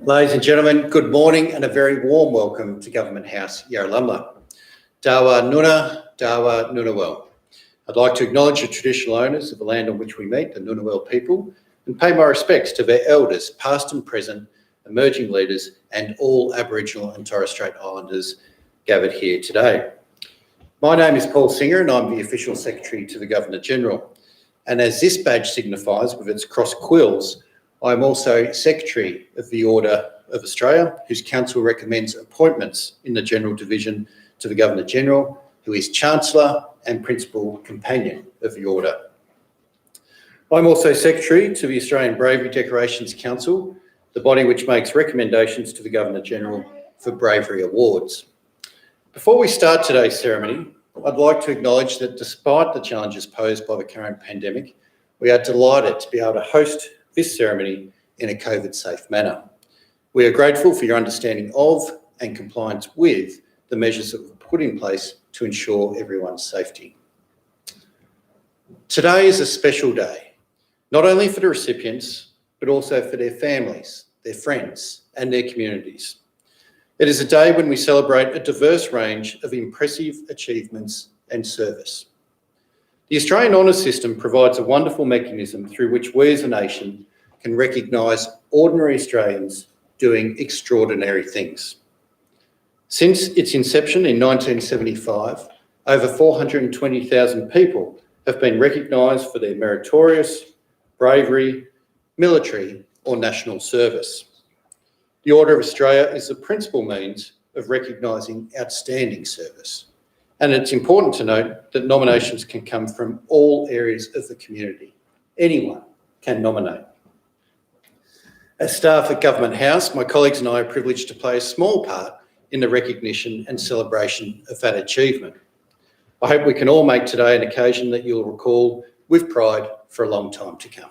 Ladies and gentlemen, good morning and a very warm welcome to Government House, Yarralumla. Dawa Nuna, Dawa Nunawel. I'd like to acknowledge the traditional owners of the land on which we meet, the Nunawel people, and pay my respects to their elders, past and present, emerging leaders, and all Aboriginal and Torres Strait Islanders gathered here today. My name is Paul Singer and I'm the Official Secretary to the Governor-General. And as this badge signifies with its cross quills, I'm also Secretary of the Order of Australia, whose Council recommends appointments in the General Division to the Governor-General, who is Chancellor and Principal Companion of the Order. I'm also Secretary to the Australian Bravery Decorations Council, the body which makes recommendations to the Governor-General for Bravery Awards. Before we start today's ceremony, I'd like to acknowledge that despite the challenges posed by the current pandemic, we are delighted to be able to host this ceremony in a COVID-safe manner. We are grateful for your understanding of and compliance with the measures that were put in place to ensure everyone's safety. Today is a special day, not only for the recipients, but also for their families, their friends, and their communities. It is a day when we celebrate a diverse range of impressive achievements and service. The Australian Honours System provides a wonderful mechanism through which we as a nation can recognise ordinary Australians doing extraordinary things. Since its inception in 1975, over 420,000 people have been recognised for their meritorious, bravery, military or national service. The Order of Australia is the principal means of recognising outstanding service. And it's important to note that nominations can come from all areas of the community. Anyone can nominate. As staff at Government House, my colleagues and I are privileged to play a small part in the recognition and celebration of that achievement. I hope we can all make today an occasion that you'll recall with pride for a long time to come.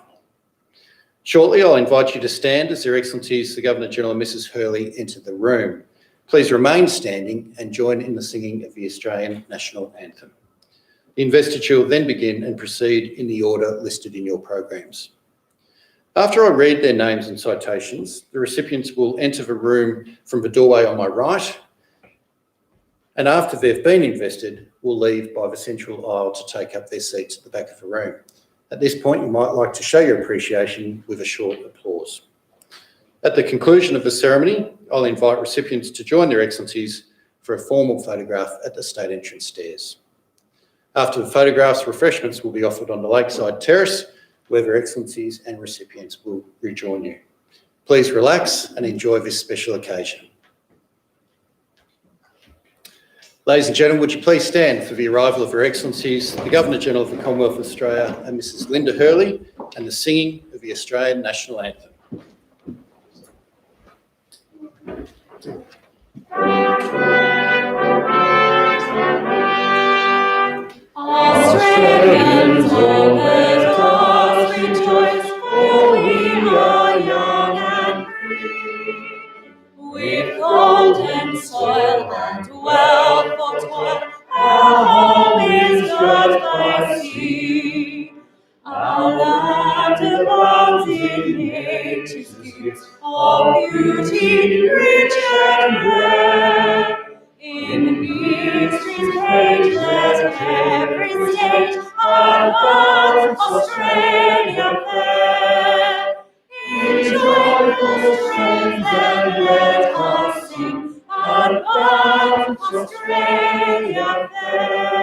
Shortly, I'll invite you to stand as Their Excellencies the Governor-General and Mrs Hurley enter the room. Please remain standing and join in the singing of the Australian National Anthem. The investiture will then begin and proceed in the order listed in your programs. After I read their names and citations, the recipients will enter the room from the doorway on my right, and after they've been invested, will leave by the central aisle to take up their seats at the back of the room. At this point, you might like to show your appreciation with a short applause. At the conclusion of the ceremony, I'll invite recipients to join Their Excellencies for a formal photograph at the state entrance stairs. After the photographs, refreshments will be offered on the lakeside terrace, where Their Excellencies and recipients will rejoin you. Please relax and enjoy this special occasion. Ladies and gentlemen, would you please stand for the arrival of Her Excellencies, the Governor-General of the Commonwealth of Australia and Mrs Linda Hurley, and the singing of the Australian National Anthem. Australians, all let us rejoice, for we are young and free. With golden soil and wealth for toil, our home is judged by sea. Our land abounds in nature's gifts of beauty, rich and rare. In history's pages, every state advanced Australia fair. In joyful strains and let us sing, advance Australia fair.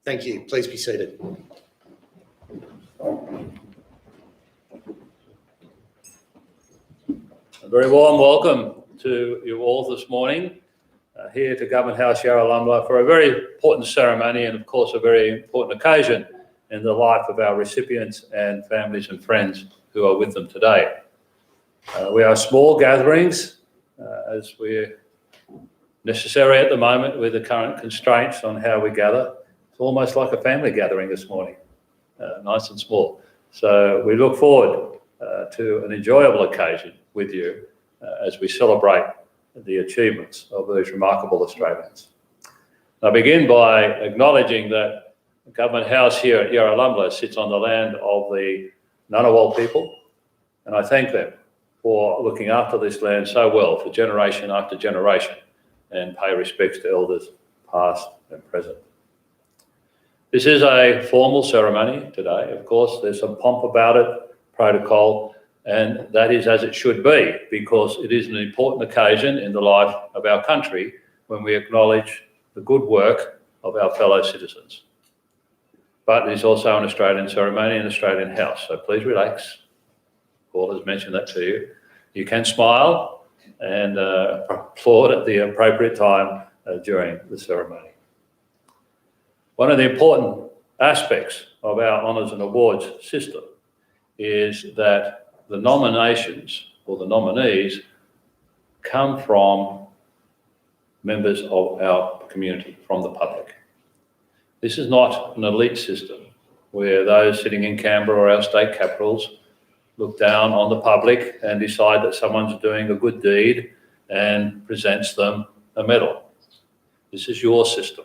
Thank you. Please be seated. A very warm welcome to you all this morning here to Government House, Yarralumla, for a very important ceremony and, of course, a very important occasion in the life of our recipients and families and friends who are with them today. We are small gatherings, as we're necessary at the moment with the current constraints on how we gather. It's almost like a family gathering this morning, nice and small. So we look forward to an enjoyable occasion with you as we celebrate the achievements of these remarkable Australians. I begin by acknowledging that Government House here at Yarralumla sits on the land of the Ngunnawal people, And I thank them for looking after this land so well for generation after generation and pay respects to elders past and present. This is a formal ceremony today. Of course, there's some pomp about it, protocol, and that is as it should be, because it is an important occasion in the life of our country when we acknowledge the good work of our fellow citizens. But it is also an Australian ceremony in Australian House, so please relax. Paul has mentioned that to you. You can smile and applaud at the appropriate time during the ceremony. One of the important aspects of our honours and awards system is that the nominations or the nominees come from members of our community, from the public. This is not an elite system where those sitting in Canberra or our state capitals look down on the public and decide that someone's doing a good deed and presents them a medal. This is your system.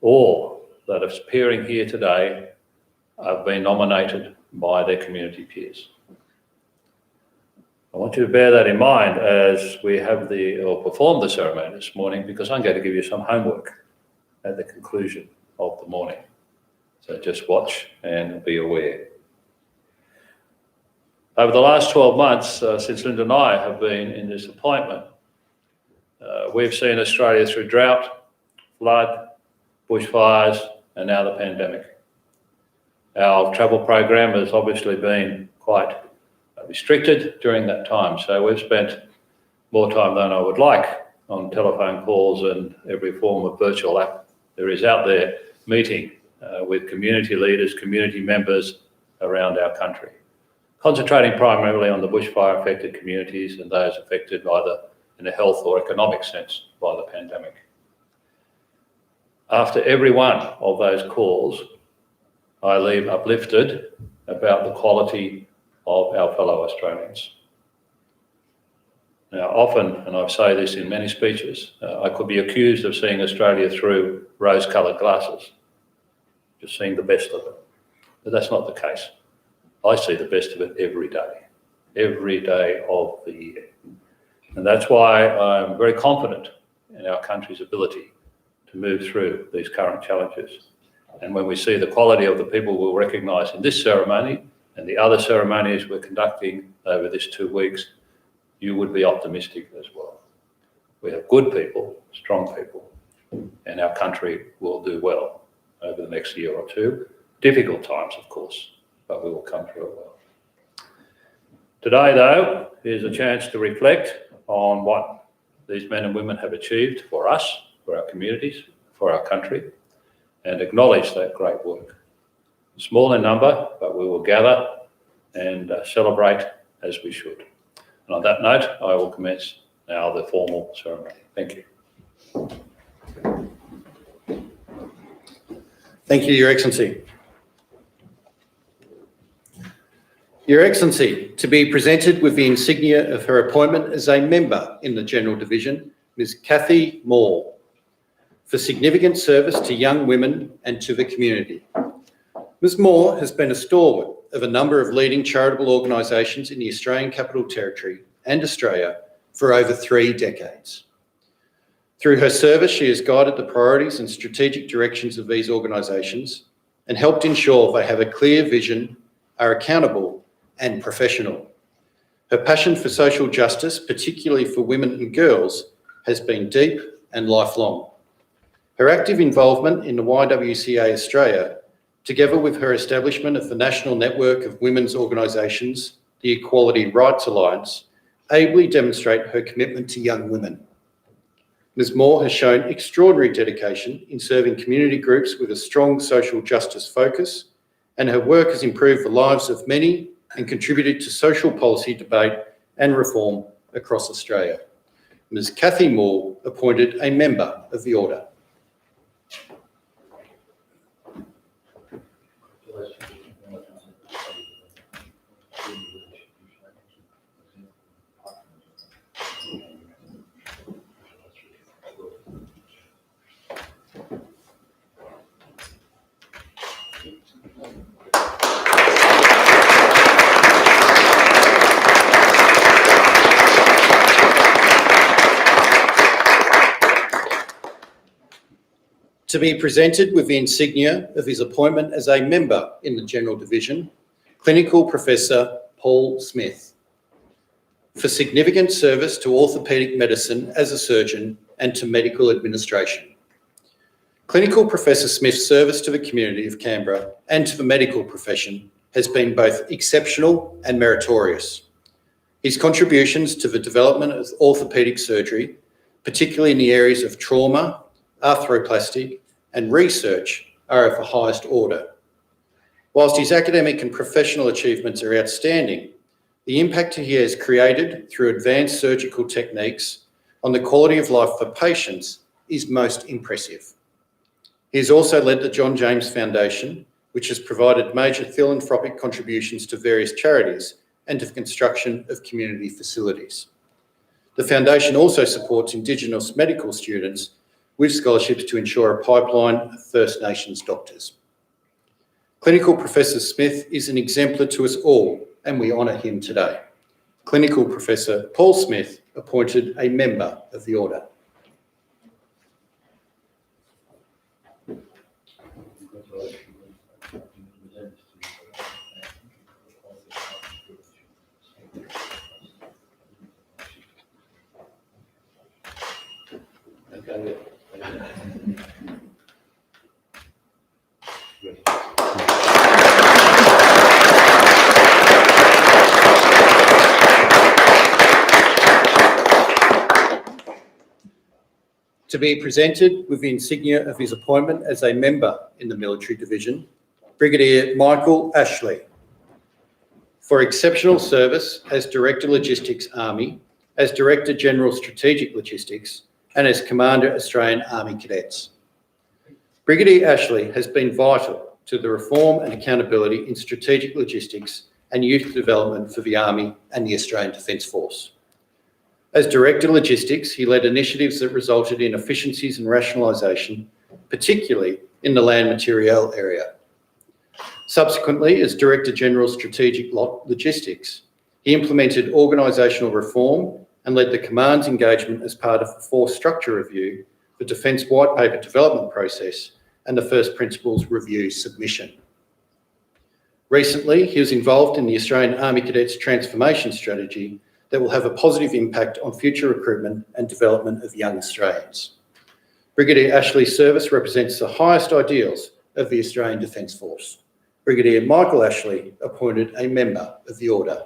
All that are appearing here today have been nominated by their community peers. I want you to bear that in mind as we have perform the ceremony this morning, because I'm going to give you some homework at the conclusion of the morning. So just watch and be aware. Over the last 12 months, since Linda and I have been in this appointment, we've seen Australia through drought, flood, bushfires, and now the pandemic. Our travel program has obviously been quite restricted during that time, so we've spent more time than I would like on telephone calls and every form of virtual app there is out there, meeting with community leaders, community members around our country, concentrating primarily on the bushfire affected communities and those affected either in a health or economic sense by the pandemic. After every one of those calls, I leave uplifted about the quality of our fellow Australians. Now, often, and I say this in many speeches, I could be accused of seeing Australia through rose-coloured glasses, just seeing the best of it. But that's not the case. I see the best of it every day of the year. And that's why I'm very confident in our country's ability to move through these current challenges. And when we see the quality of the people we'll recognise in this ceremony and the other ceremonies we're conducting over this 2 weeks, you would be optimistic as well. We have good people, strong people, and our country will do well over the next year or two. Difficult times, of course, but we will come through it well. Today, though, is a chance to reflect on what these men and women have achieved for us, for our communities, for our country, and acknowledge that great work. Small in number, but we will gather and celebrate as we should. And on that note, I will commence now the formal ceremony. Thank you. Thank you, Your Excellency. Your Excellency, to be presented with the insignia of her appointment as a member in the General Division, Ms. Cathy Moore, for significant service to young women and to the community. Ms. Moore has been a stalwart of a number of leading charitable organisations in the Australian Capital Territory and Australia for over 3 decades. Through her service, she has guided the priorities and strategic directions of these organisations and helped ensure they have a clear vision, are accountable and professional. Her passion for social justice, particularly for women and girls, has been deep and lifelong. Her active involvement in the YWCA Australia, together with her establishment of the National Network of Women's Organisations, the Equality Rights Alliance, ably demonstrate her commitment to young women. Ms. Moore has shown extraordinary dedication in serving community groups with a strong social justice focus, and her work has improved the lives of many and contributed to social policy debate and reform across Australia. Ms. Cathy Moore, appointed a member of the Order. To be presented with the insignia of his appointment as a member in the General Division, Clinical Professor Paul Smith. For significant service to orthopaedic medicine as a surgeon and to medical administration. Clinical Professor Smith's service to the community of Canberra and to the medical profession has been both exceptional and meritorious. His contributions to the development of orthopaedic surgery, particularly in the areas of trauma, arthroplasty and research, are of the highest order. Whilst his academic and professional achievements are outstanding, the impact he has created through advanced surgical techniques on the quality of life for patients is most impressive. He has also led the John James Foundation, which has provided major philanthropic contributions to various charities and to the construction of community facilities. The Foundation also supports Indigenous medical students with scholarships to ensure a pipeline of First Nations doctors. Clinical Professor Smith is an exemplar to us all, and we honour him today. Clinical Professor Paul Smith, appointed a member of the Order. To be presented with the insignia of his appointment as a member in the Military Division, Brigadier Michael Ashley. For exceptional service as Director Logistics Army, as Director General Strategic Logistics, and as Commander Australian Army Cadets. Brigadier Ashley has been vital to the reform and accountability in strategic logistics and youth development for the Army and the Australian Defence Force. As Director Logistics, he led initiatives that resulted in efficiencies and rationalisation, particularly in the land material area. Subsequently, as Director General Strategic Logistics, he implemented organisational reform and led the Command's engagement as part of the Force Structure Review, the Defence White Paper development process, and the First Principles Review submission. Recently, he was involved in the Australian Army Cadets Transformation Strategy that will have a positive impact on future recruitment and development of young Australians. Brigadier Ashley's service represents the highest ideals of the Australian Defence Force. Brigadier Michael Ashley, appointed a member of the Order.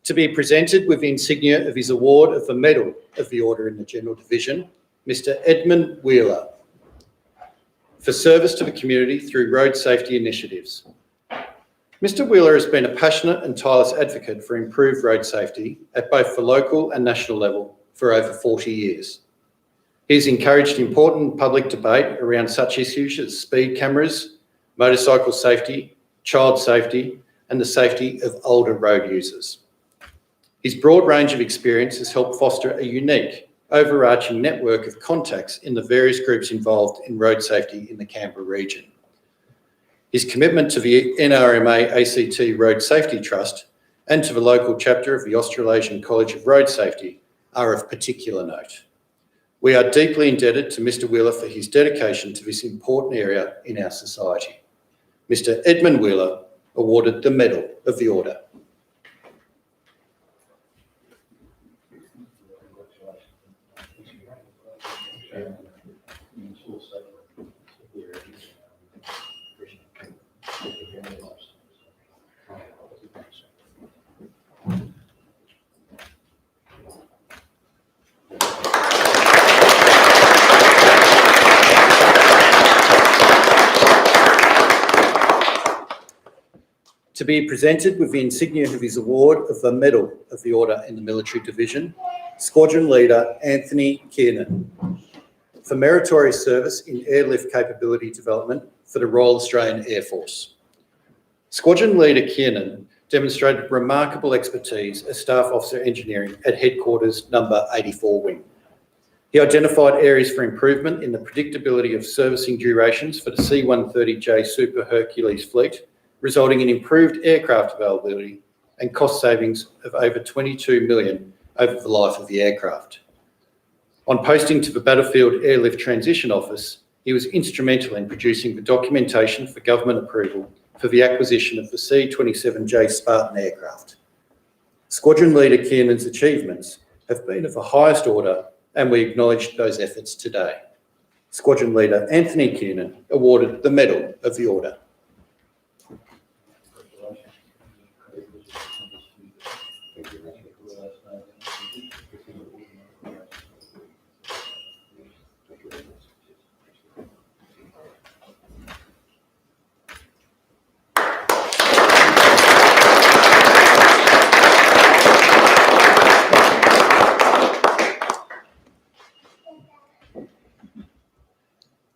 To be presented with the insignia of his award of the Medal of the Order in the General Division, Mr. Edmund Wheeler, for service to the community through road safety initiatives. Mr. Wheeler has been a passionate and tireless advocate for improved road safety at both the local and national level for over 40 years. He has encouraged important public debate around such issues as speed cameras, motorcycle safety, child safety, and the safety of older road users. His broad range of experience has helped foster a unique, overarching network of contacts in the various groups involved in road safety in the Canberra region. His commitment to the NRMA ACT Road Safety Trust and to the local chapter of the Australasian College of Road Safety are of particular note. We are deeply indebted to Mr. Wheeler for his dedication to this important area in our society. Mr. Edmund Wheeler, awarded the Medal of the Order. To be presented with the insignia of his award of the Medal of the Order in the Military Division, Squadron Leader Anthony Kieran, for meritorious service in airlift capability development for the Royal Australian Air Force. Squadron Leader Kieran demonstrated remarkable expertise as Staff Officer Engineering at Headquarters Number 84 Wing. He identified areas for improvement in the predictability of servicing durations for the C-130J Super Hercules fleet, resulting in improved aircraft availability and cost savings of over $22 million over the life of the aircraft. On posting to the Battlefield Airlift Transition Office, he was instrumental in producing the documentation for government approval for the acquisition of the C-27J Spartan aircraft. Squadron Leader Kieran's achievements have been of the highest order, and we acknowledge those efforts today. Squadron Leader Anthony Kieran awarded the Medal of the Order.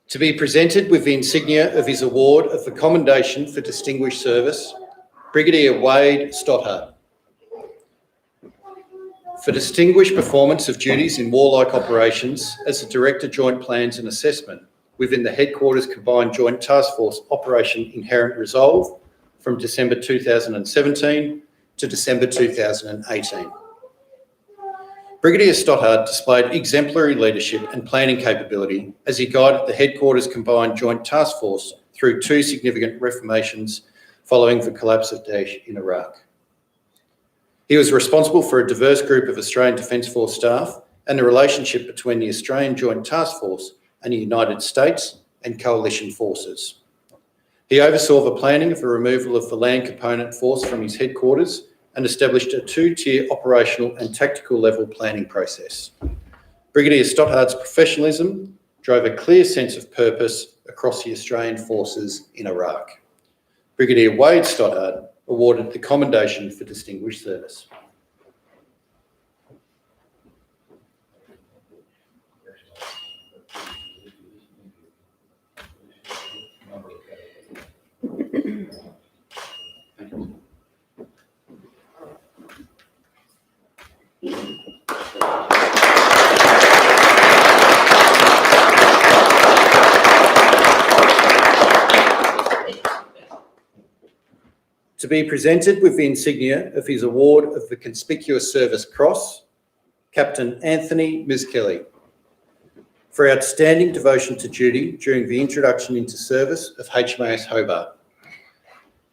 To be presented with the insignia of his award of the Commendation for Distinguished Service, Brigadier Wade Stoddard. For distinguished performance of duties in warlike operations as the Director Joint Plans and Assessment within the Headquarters Combined Joint Task Force Operation Inherent Resolve from December 2017 to December 2018. Brigadier Stoddard displayed exemplary leadership and planning capability as he guided the Headquarters Combined Joint Task Force through two significant reformations following the collapse of Daesh in Iraq. He was responsible for a diverse group of Australian Defence Force staff and the relationship between the Australian Joint Task Force and the United States and coalition forces. He oversaw the planning of the removal of the land component force from his headquarters and established a two-tier operational and tactical level planning process. Brigadier Stoddard's professionalism drove a clear sense of purpose across the Australian forces in Iraq. Brigadier Wade Stoddard awarded the Commendation for Distinguished Service. To be presented with the insignia of his award of the Conspicuous Service Cross, Captain Anthony Miskelly, for outstanding devotion to duty during the introduction into service of HMAS Hobart.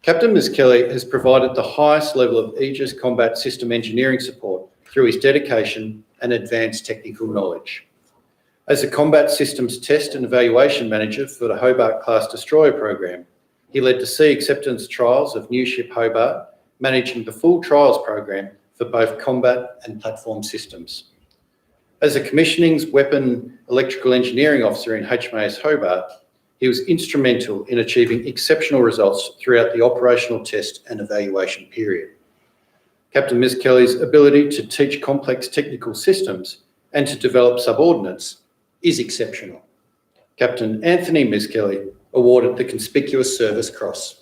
Captain Miskelly has provided the highest level of Aegis combat system engineering support through his dedication and advanced technical knowledge. As a Combat Systems Test and Evaluation Manager for the Hobart-class destroyer program, he led the sea acceptance trials of new ship Hobart, managing the full trials program for both combat and platform systems. As a commissioning's weapon electrical engineering officer in HMAS Hobart, he was instrumental in achieving exceptional results throughout the operational test and evaluation period. Captain Miskelly's ability to teach complex technical systems and to develop subordinates is exceptional. Captain Anthony Miskelly awarded the Conspicuous Service Cross.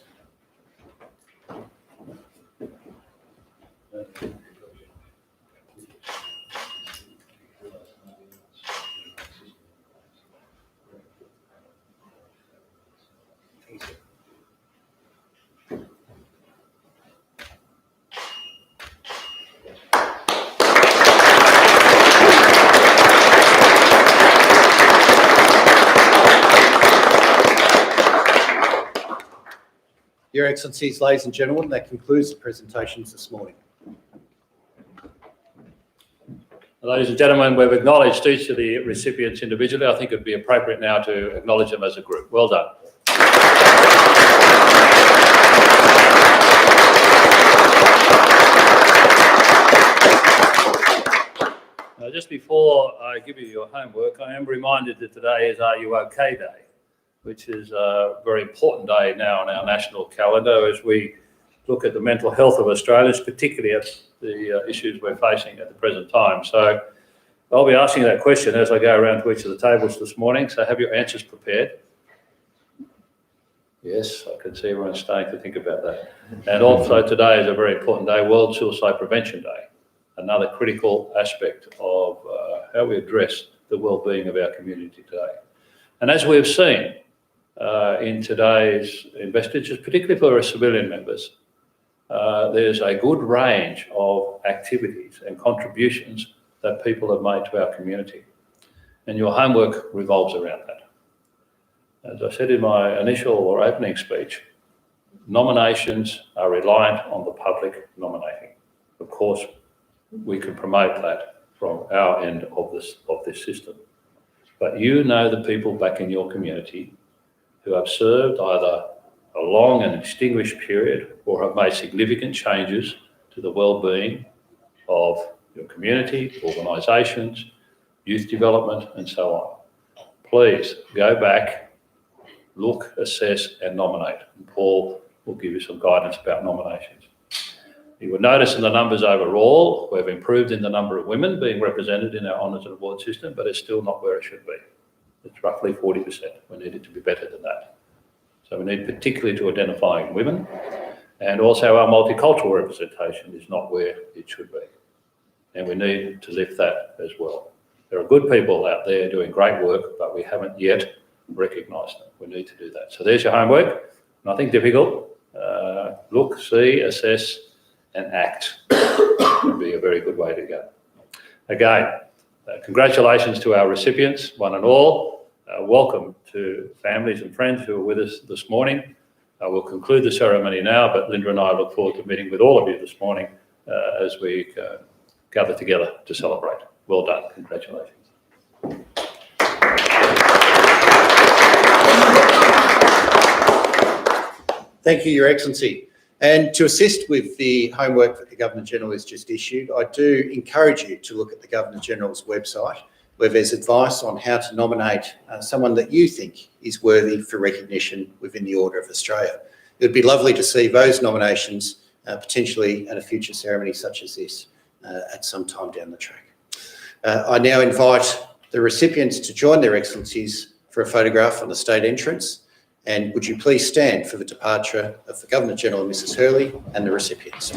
Your Excellencies, ladies and gentlemen, that concludes the presentations this morning. Ladies and gentlemen, we've acknowledged each of the recipients individually. I think it would be appropriate now to acknowledge them as a group. Well done. Now, just before I give you your homework, I am reminded that today is Are You OK Day, which is a very important day now on our national calendar as we look at the mental health of Australians, particularly at the issues we're facing at the present time. So I'll be asking that question as I go around to each of the tables this morning, so have your answers prepared. Yes, I can see everyone's starting to think about that. And also today is a very important day, World Suicide Prevention Day, another critical aspect of how we address the well-being of our community today. And as we've seen in today's investitures, particularly for our civilian members, there's a good range of activities and contributions that people have made to our community. And your homework revolves around that. As I said in my initial or opening speech, nominations are reliant on the public nominating. Of course, we can promote that from our end of this system. But you know the people back in your community who have served either a long and distinguished period or have made significant changes to the well-being of your community, organisations, youth development, and so on. Please go back, look, assess, and nominate. And Paul will give you some guidance about nominations. You will notice in the numbers overall, we've improved in the number of women being represented in our honours and award system, but it's still not where it should be. It's roughly 40%. We need it to be better than that. So we need particularly to identifying women, and also our multicultural representation is not where it should be. And we need to lift that as well. There are good people out there doing great work, but we haven't yet recognised them. We need to do that. So there's your homework. Nothing difficult. Look, see, assess, and act would be a very good way to go. Again, congratulations to our recipients, one and all. Welcome to families and friends who are with us this morning. We'll conclude the ceremony now, but Linda and I look forward to meeting with all of you this morning as we gather together to celebrate. Well done. Congratulations. Thank you, Your Excellency. And to assist with the homework that the Governor-General has just issued, I do encourage you to look at the Governor-General's website, where there's advice on how to nominate someone that you think is worthy for recognition within the Order of Australia. It would be lovely to see those nominations potentially at a future ceremony such as this at some time down the track. I now invite the recipients to join their Excellencies for a photograph on the state entrance. And would you please stand for the departure of the Governor-General, Mrs. Hurley, and the recipients.